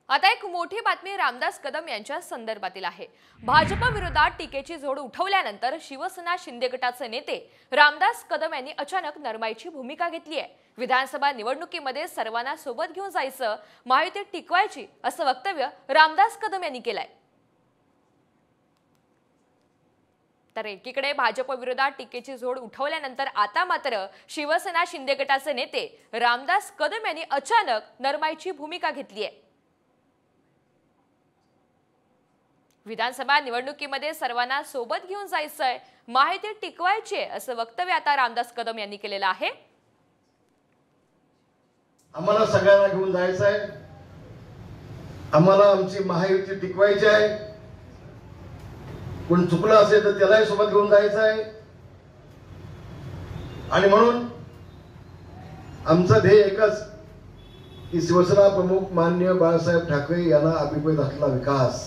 आता एक मोठी बातमी रामदास कदम यांच्या संदर्भातील आहे। भाजप विरोधात टीकेची झोड उठवल्यानंतर शिवसेना शिंदे गटाचे नेते रामदास कदम यांनी अचानक नरमाईची भूमिका घेतली आहे। विधानसभा निवडणुकीमध्ये सर्वांना सोबत घेऊन जायचं, महायुती टिकवायची असं वक्तव्य रामदास कदम यांनी केलंय। तर एकीकडे भाजप विरोधात टीकेची झोड उठवल्यानंतर आता मात्र शिवसेना शिंदे गटाचे नेते रामदास कदम यांनी अचानक नरमाईची भूमिका घेतली आहे। विधानसभा निवडणुकीमध्ये सर्वांना सोबत घेऊन जायचंय, महायुती टिकवायची असं वक्तव्य आता रामदास कदम यांनी केलेलं आहे। आम्हाला सगळ्यांना घेऊन जायचंय, आम्हाला आमची महायुती टिकवायची आहे। कोण चुकलं असेल तर त्यालाही सोबत घेऊन जायचं आहे आणि म्हणून आमचं ध्येय एकच की शिवसेना प्रमुख माननीय बाळासाहेब ठाकरे यांना अभिप्रेत असलेला विकास